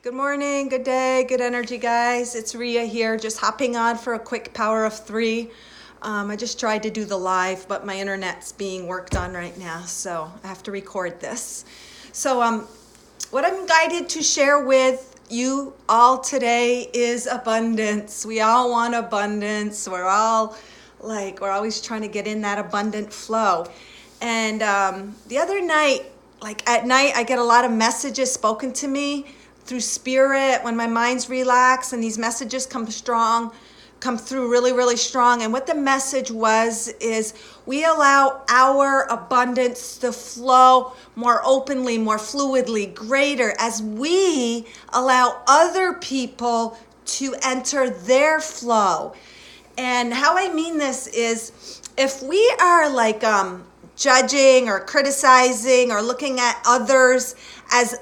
Good morning, good day, good energy, guys. It's Ria here, just hopping on for a quick power of three. I just tried to do the live, but my internet's being worked on right now, so I have to record this. So, what I'm guided to share with you all today is abundance. We all want abundance. We're always trying to get in that abundant flow. And the other night, at night, I get a lot of messages spoken to me through spirit when my mind's relaxed, and these messages come through really, really strong. And what the message was is we allow our abundance to flow more openly, more fluidly, greater as we allow other people to enter their flow. And how I mean this is if we are judging or criticizing or looking at others as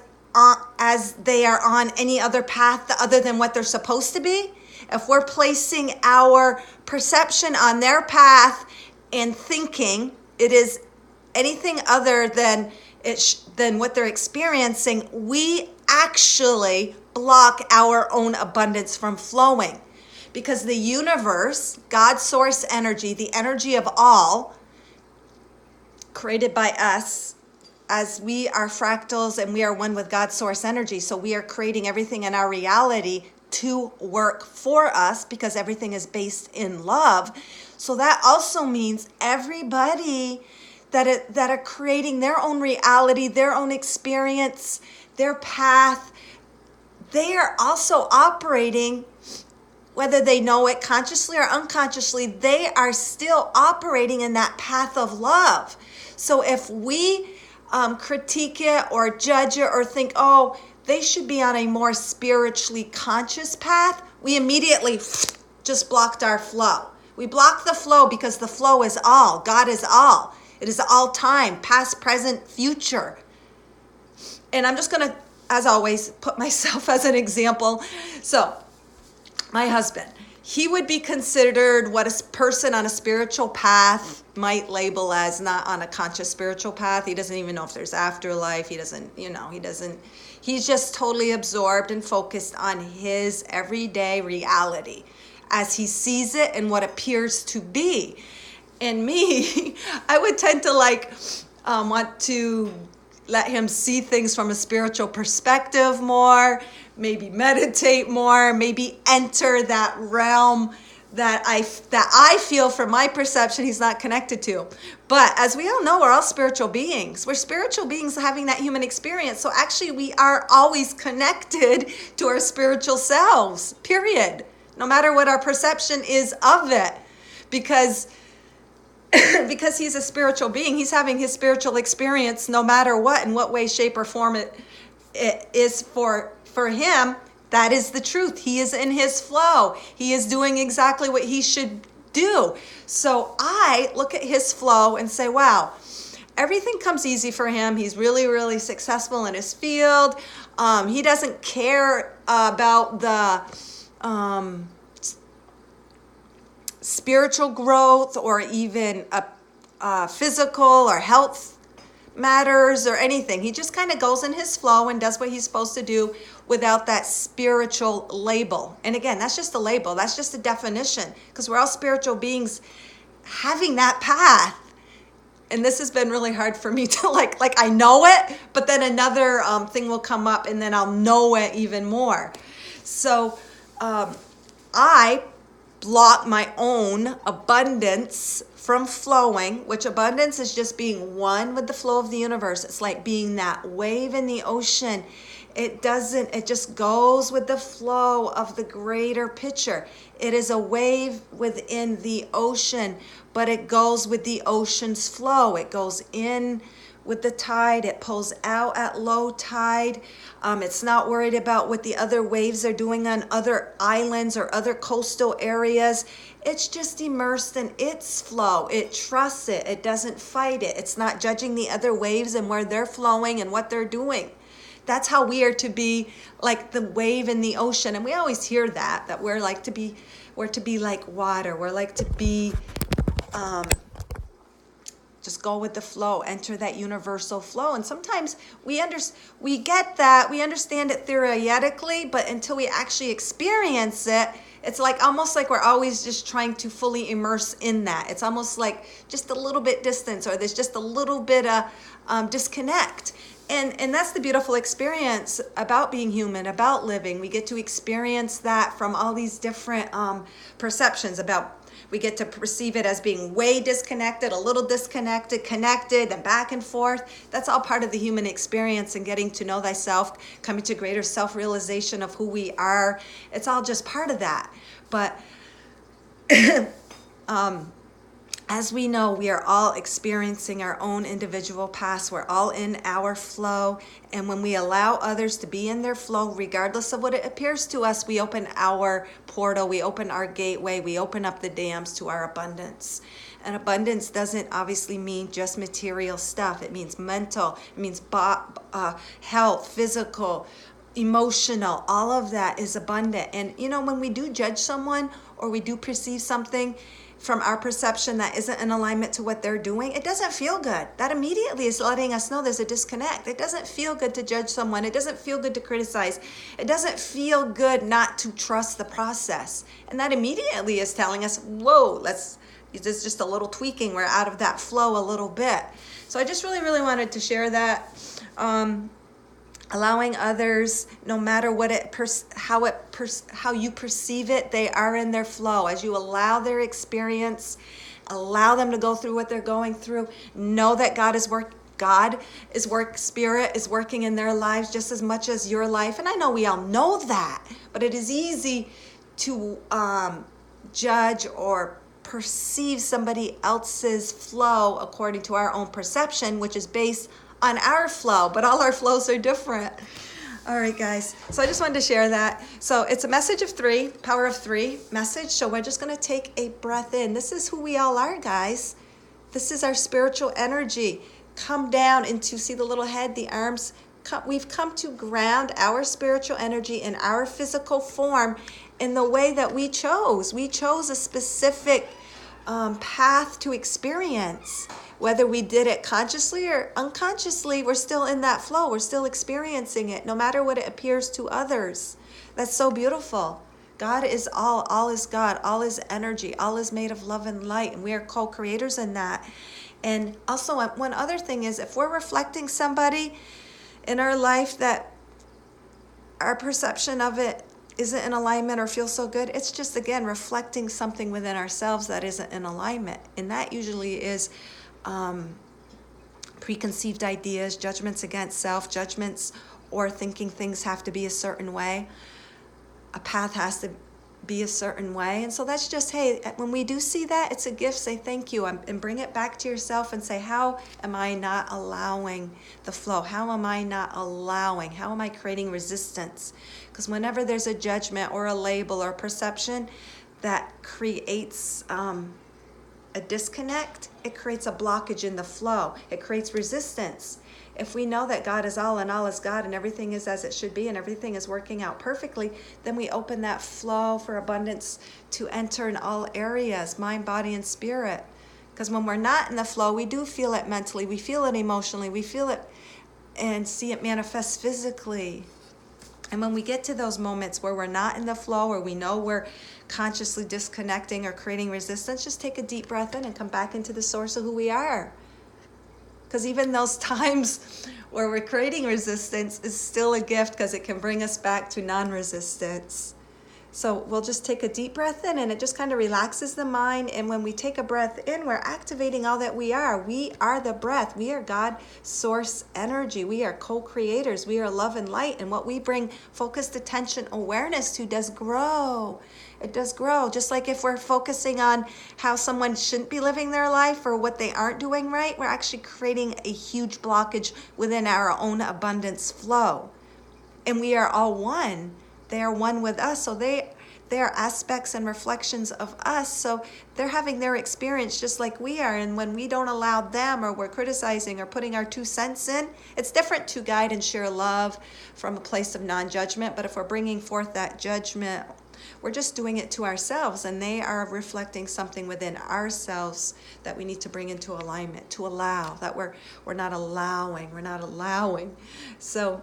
they are on any other path other than what they're supposed to be, if we're placing our perception on their path and thinking it is anything other than what they're experiencing, we actually block our own abundance from flowing. Because the universe, God's source energy, the energy of all, created by us, as we are fractals and we are one with God's source energy. So we are creating everything in our reality to work for us because everything is based in love. So that also means everybody that are creating their own reality, their own experience, their path, they are also operating, whether they know it consciously or unconsciously, they are still operating in that path of love. So if we critique it or judge it or think, oh, they should be on a more spiritually conscious path, we immediately just blocked our flow. We block the flow because the flow is all. God is all. It is all time, past, present, future. And I'm just going to, as always, put myself as an example. So, my husband, he would be considered what a person on a spiritual path might label as not on a conscious spiritual path. He doesn't even know if there's afterlife. He's just totally absorbed and focused on his everyday reality as he sees it and what appears to be. And me, I would tend to want to let him see things from a spiritual perspective more, maybe meditate more, maybe enter that realm that I feel from my perception he's not connected to. But as we all know, we're all spiritual beings. We're spiritual beings having that human experience. So actually we are always connected to our spiritual selves, period. No matter what our perception is of it. Because he's a spiritual being, he's having his spiritual experience no matter what, in what way, shape, or form it is for him. That is the truth. He is in his flow. He is doing exactly what he should do. So I look at his flow and say, wow, everything comes easy for him. He's really, really successful in his field. He doesn't care about the spiritual growth or even physical or health matters or anything. He just kind of goes in his flow and does what he's supposed to do without that spiritual label. And again, that's just a label. That's just a definition, because we're all spiritual beings having that path. And this has been really hard for me to like I know it, but then another thing will come up and then I'll know it even more. So I block my own abundance from flowing, which abundance is just being one with the flow of the universe. It's like being that wave in the ocean. It just goes with the flow of the greater picture. It is a wave within the ocean, but it goes with the ocean's flow. It goes in with the tide, it pulls out at low tide. It's not worried about what the other waves are doing on other islands or other coastal areas. It's just immersed in its flow. It trusts it. It doesn't fight it. It's not judging the other waves and where they're flowing and what they're doing. That's how we are to be, like the wave in the ocean. And we always hear that we're to be like water. We're like to be Just go with the flow, enter that universal flow. And sometimes we get that, we understand it theoretically, but until we actually experience it, it's like almost like we're always just trying to fully immerse in that. It's almost like just a little bit distance, or there's just a little bit of disconnect. And that's the beautiful experience about being human, about living. We get to experience that from all these different perceptions about. We get to perceive it as being way disconnected, a little disconnected, connected, then back and forth. That's all part of the human experience, and getting to know thyself, coming to greater self-realization of who we are. It's all just part of that. But as we know, we are all experiencing our own individual paths. We're all in our flow. And when we allow others to be in their flow, regardless of what it appears to us, we open our portal, we open our gateway, we open up the dams to our abundance. And abundance doesn't obviously mean just material stuff. It means mental, it means health, physical, emotional. All of that is abundant. And when we do judge someone, or we do perceive something from our perception that isn't in alignment to what they're doing, it doesn't feel good. That immediately is letting us know there's a disconnect. It doesn't feel good to judge someone. It doesn't feel good to criticize. It doesn't feel good not to trust the process. And that immediately is telling us, whoa, there's just a little tweaking. We're out of that flow a little bit. So I just really, really wanted to share that. Allowing others, no matter what how you perceive it, they are in their flow. As you allow their experience, allow them to go through what they're going through. Know that Spirit is working in their lives just as much as your life. And I know we all know that, but it is easy to judge or perceive somebody else's flow according to our own perception, which is based on our flow, but all our flows are different. All right, guys. So I just wanted to share that. So it's a message of 3, power of 3 message. So we're just going to take a breath in. This is who we all are, guys. This is our spiritual energy. Come down into, see the little head, the arms. We've come to ground our spiritual energy in our physical form in the way that we chose. We chose a specific path to experience. Whether we did it consciously or unconsciously, we're still in that flow. We're still experiencing it, no matter what it appears to others. That's so beautiful. God is all is God, all is energy, all is made of love and light, and we are co-creators in that. And also, one other thing is, if we're reflecting somebody in our life that our perception of it isn't in alignment or feels so good, it's just, again, reflecting something within ourselves that isn't in alignment. And that usually is preconceived ideas, judgments against self, judgments, or thinking things have to be a certain way. A path has to be a certain way. And so that's just, hey, when we do see that, it's a gift. Say thank you and bring it back to yourself and say, how am I not allowing the flow? How am I not allowing? How am I creating resistance? Because whenever there's a judgment or a label or perception that creates a disconnect, it creates a blockage in the flow. It creates resistance. If we know that God is all and all is God and everything is as it should be and everything is working out perfectly, then we open that flow for abundance to enter in all areas, mind, body, and spirit. Because when we're not in the flow, we do feel it mentally, we feel it emotionally, we feel it and see it manifest physically. And when we get to those moments where we're not in the flow, or we know we're consciously disconnecting or creating resistance, just take a deep breath in and come back into the source of who we are. Because even those times where we're creating resistance is still a gift, because it can bring us back to non-resistance. So we'll just take a deep breath in, and it just kind of relaxes the mind. And when we take a breath in, we're activating all that we are. We are the breath. We are God source energy. We are co-creators. We are love and light. And what we bring focused attention, awareness to does grow. It does grow. Just like if we're focusing on how someone shouldn't be living their life or what they aren't doing right, we're actually creating a huge blockage within our own abundance flow. And we are all one. They are one with us, so they they're aspects and reflections of us, so they're having their experience just like we are. And when we don't allow them, or we're criticizing or putting our 2 cents in, it's different to guide and share love from a place of non-judgment. But if we're bringing forth that judgment, we're just doing it to ourselves, and they are reflecting something within ourselves that we need to bring into alignment, to allow that we're not allowing. So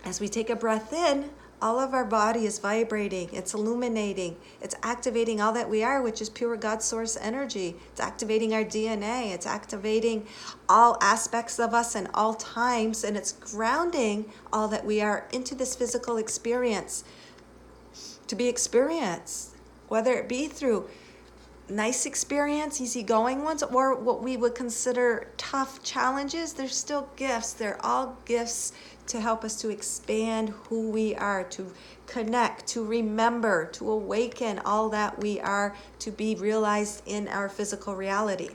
as we take a breath in, all of our body is vibrating, it's illuminating, it's activating all that we are, which is pure God source energy. It's activating our DNA, it's activating all aspects of us in all times, and it's grounding all that we are into this physical experience to be experienced, whether it be through nice experience, easygoing ones, or what we would consider tough challenges. They're still gifts. They're all gifts to help us to expand who we are, to connect, to remember, to awaken all that we are, to be realized in our physical reality.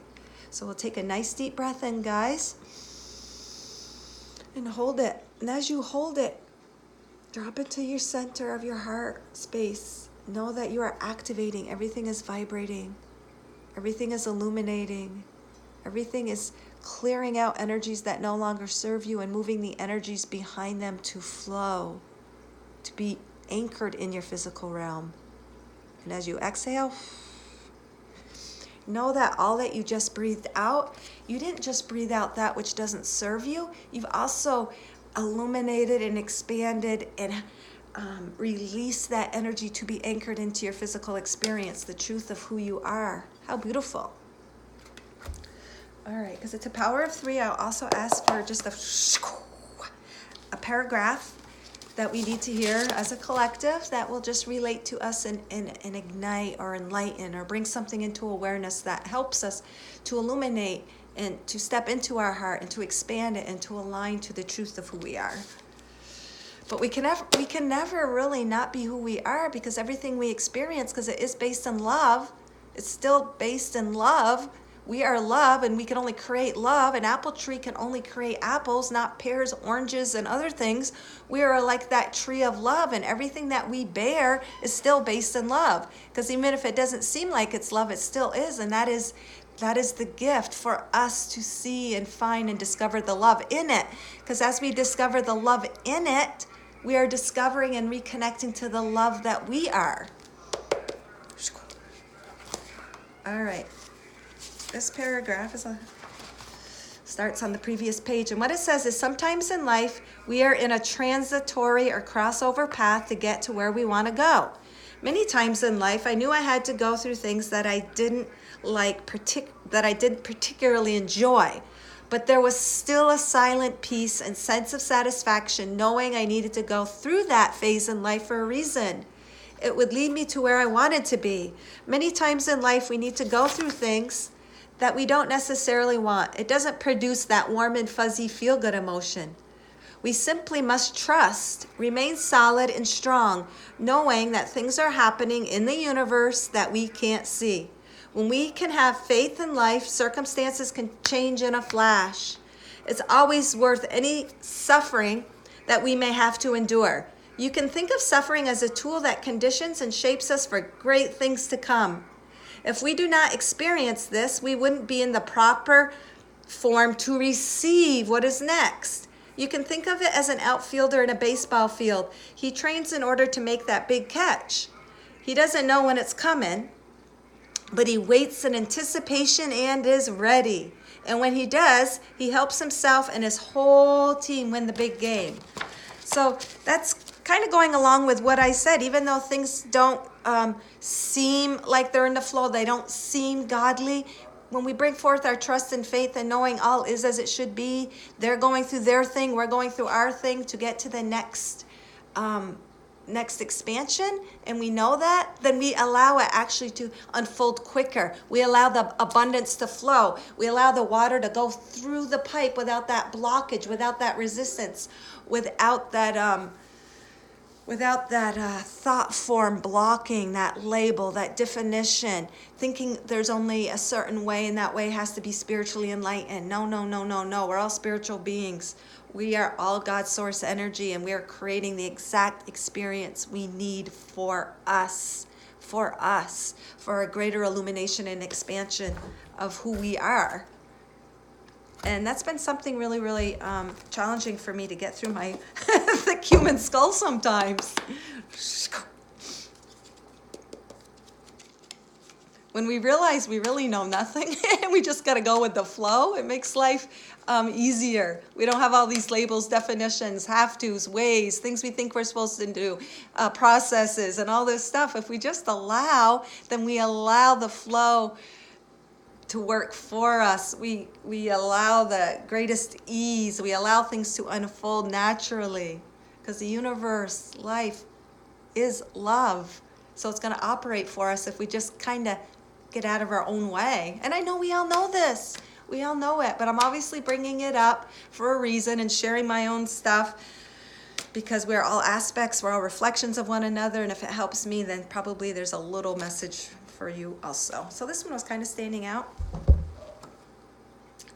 So we'll take a nice deep breath in, guys, and hold it. And as you hold it, drop it to your center of your heart space. Know that you are activating. Everything is vibrating. Everything is illuminating. Everything is clearing out energies that no longer serve you and moving the energies behind them to flow, to be anchored in your physical realm. And as you exhale, know that all that you just breathed out, you didn't just breathe out that which doesn't serve you. You've also illuminated and expanded and released that energy to be anchored into your physical experience, the truth of who you are. How beautiful. All right, because it's a power of 3, I'll also ask for just a paragraph that we need to hear as a collective that will just relate to us and ignite or enlighten or bring something into awareness that helps us to illuminate and to step into our heart and to expand it and to align to the truth of who we are. But we can never really not be who we are, because everything we experience, because it is based on love, it's still based in love. We are love, and we can only create love. An apple tree can only create apples, not pears, oranges, and other things. We are like that tree of love, and everything that we bear is still based in love. Because even if it doesn't seem like it's love, it still is, and that is the gift for us to see and find and discover the love in it. Because as we discover the love in it, we are discovering and reconnecting to the love that we are. All right. This paragraph starts on the previous page, and what it says is, sometimes in life we are in a transitory or crossover path to get to where we want to go. Many times in life I knew I had to go through things that I didn't that I didn't particularly enjoy, but there was still a silent peace and sense of satisfaction knowing I needed to go through that phase in life for a reason. It would lead me to where I wanted to be. Many times in life we need to go through things that we don't necessarily want. It doesn't produce that warm and fuzzy feel-good emotion. We simply must trust, remain solid and strong, knowing that things are happening in the universe that we can't see. When we can have faith in life, circumstances can change in a flash. It's always worth any suffering that we may have to endure. You can think of suffering as a tool that conditions and shapes us for great things to come. If we do not experience this, we wouldn't be in the proper form to receive what is next. You can think of it as an outfielder in a baseball field. He trains in order to make that big catch. He doesn't know when it's coming, but he waits in anticipation and is ready. And when he does, he helps himself and his whole team win the big game. So that's kind of going along with what I said. Even though things don't seem like they're in the flow, they don't seem godly, when we bring forth our trust and faith and knowing all is as it should be, they're going through their thing, we're going through our thing to get to the next expansion, and we know that, then we allow it actually to unfold quicker. We allow the abundance to flow. We allow the water to go through the pipe without that blockage, without that resistance, without that thought form blocking that label, that definition, thinking there's only a certain way and that way has to be spiritually enlightened. No. We're all spiritual beings. We are all God's source energy, and we are creating the exact experience we need for us, for a greater illumination and expansion of who we are. And that's been something really, really challenging for me to get through my thick human skull sometimes. When we realize we really know nothing and we just got to go with the flow, it makes life easier. We don't have all these labels, definitions, have-tos, ways, things we think we're supposed to do, processes, and all this stuff. If we just allow, then we allow the flow to work for us. We allow the greatest ease. We allow things to unfold naturally, because the universe, life, is love. So it's going to operate for us if we just kind of get out of our own way. And I know we all know this. We all know it, but I'm obviously bringing it up for a reason and sharing my own stuff, because we're all aspects, we're all reflections of one another, and if it helps me, then probably there's a little message for you also. So this one was kind of standing out.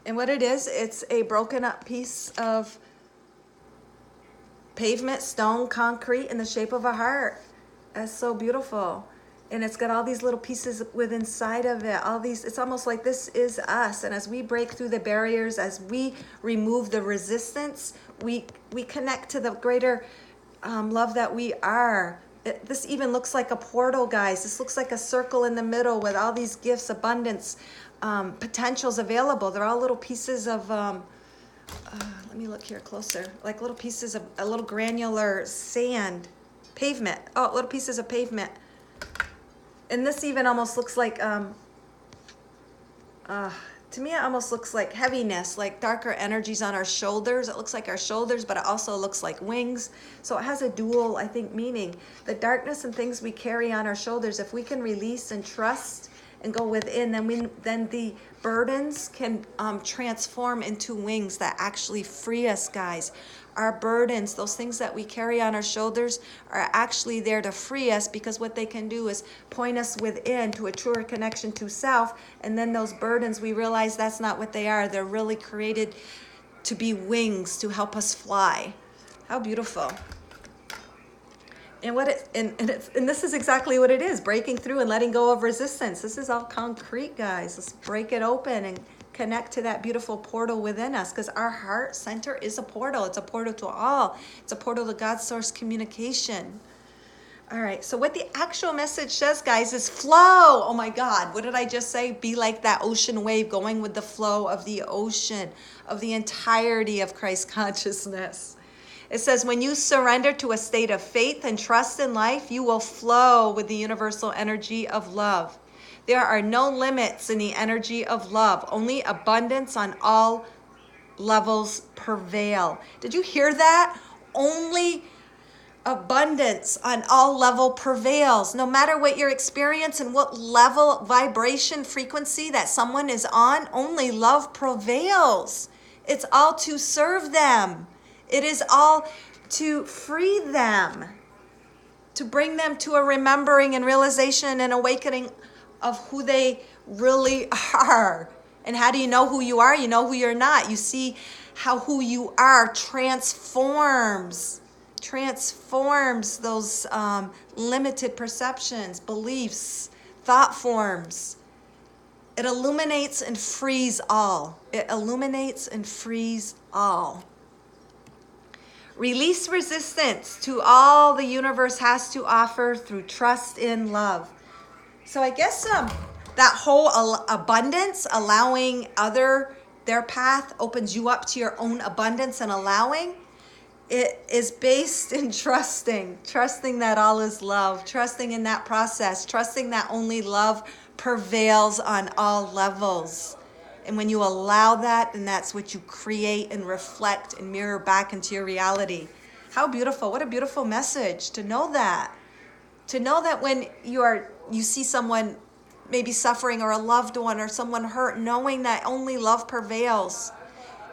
And what it is, it's a broken up piece of pavement, stone, concrete in the shape of a heart. That's so beautiful. And it's got all these little pieces with inside of it, all these, it's almost like this is us. And as we break through the barriers, as we remove the resistance, we connect to the greater love that we are. This even looks like a portal, guys. This looks like a circle in the middle with all these gifts, abundance, potentials available. They're all little pieces of, let me look here closer, like little pieces of a little granular sand, pavement. Oh, little pieces of pavement. And this even almost looks like, to me, it almost looks like heaviness, like darker energies on our shoulders. It looks like our shoulders, but it also looks like wings. So it has a dual, I think, meaning. The darkness and things we carry on our shoulders, if we can release and trust and go within, then the burdens can transform into wings that actually free us, guys. Our burdens, those things that we carry on our shoulders, are actually there to free us, because what they can do is point us within to a truer connection to self. And then those burdens, we realize that's not what they are. They're really created to be wings to help us fly. How beautiful. And and this is exactly what it is, breaking through and letting go of resistance. This is all concrete, guys. Let's break it open and connect to that beautiful portal within us, because our heart center is a portal. It's a portal to all. It's a portal to God's source communication. All right, so what the actual message says, guys, is flow. Oh my God, what did I just say? Be like that ocean wave, going with the flow of the ocean, of the entirety of Christ consciousness. It says, when you surrender to a state of faith and trust in life, you will flow with the universal energy of love. There are no limits in the energy of love. Only abundance on all levels prevail. Did you hear that? Only abundance on all level prevails. No matter what your experience and what level, vibration, frequency that someone is on, only love prevails. It's all to serve them. It is all to free them, to bring them to a remembering and realization and awakening of who they really are. And how do you know who you are? You know who you're not. You see how who you are transforms those limited perceptions, beliefs, thought forms. It illuminates and frees all. It illuminates and frees all. Release resistance to all the universe has to offer through trust in love. So I guess that whole abundance, allowing their path, opens you up to your own abundance and allowing. It is based in trusting that all is love, trusting in that process, trusting that only love prevails on all levels. And when you allow that, then that's what you create and reflect and mirror back into your reality. How beautiful. What a beautiful message to know that. To know that when you see someone maybe suffering, or a loved one or someone hurt, knowing that only love prevails.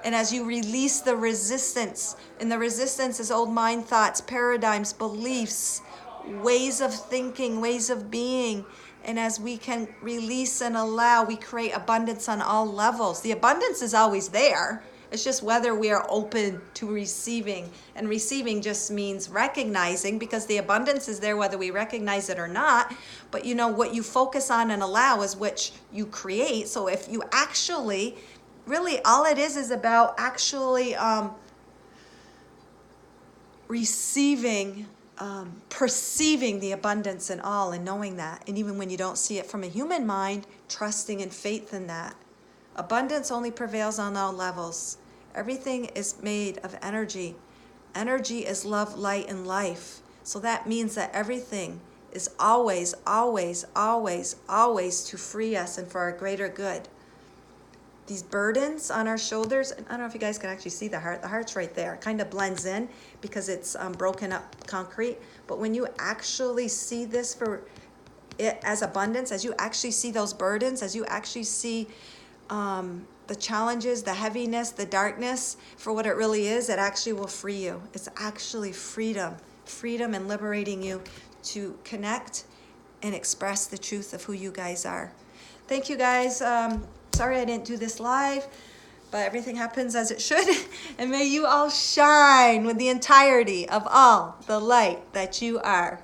And as you release the resistance, and the resistance is old mind thoughts, paradigms, beliefs, ways of thinking, ways of being. And as we can release and allow, we create abundance on all levels. The abundance is always there. It's just whether we are open to receiving. And receiving just means recognizing, because the abundance is there whether we recognize it or not. But you know, what you focus on and allow is what you create. So if you actually, really all it is about actually receiving, perceiving the abundance in all and knowing that. And even when you don't see it from a human mind, trusting and faith in that. Abundance only prevails on all levels. Everything is made of energy. Energy is love, light, and life. So that means that everything is always, always, always, always to free us and for our greater good. These burdens on our shoulders, and I don't know if you guys can actually see the heart. The heart's right there. It kind of blends in because it's broken up concrete. But when you actually see this for it as abundance, as you actually see those burdens, as you actually see the challenges, the heaviness, the darkness for what it really is, it actually will free you. It's actually freedom. Freedom and liberating you to connect and express the truth of who you guys are. Thank you guys. Sorry I didn't do this live, but everything happens as it should. And may you all shine with the entirety of all the light that you are.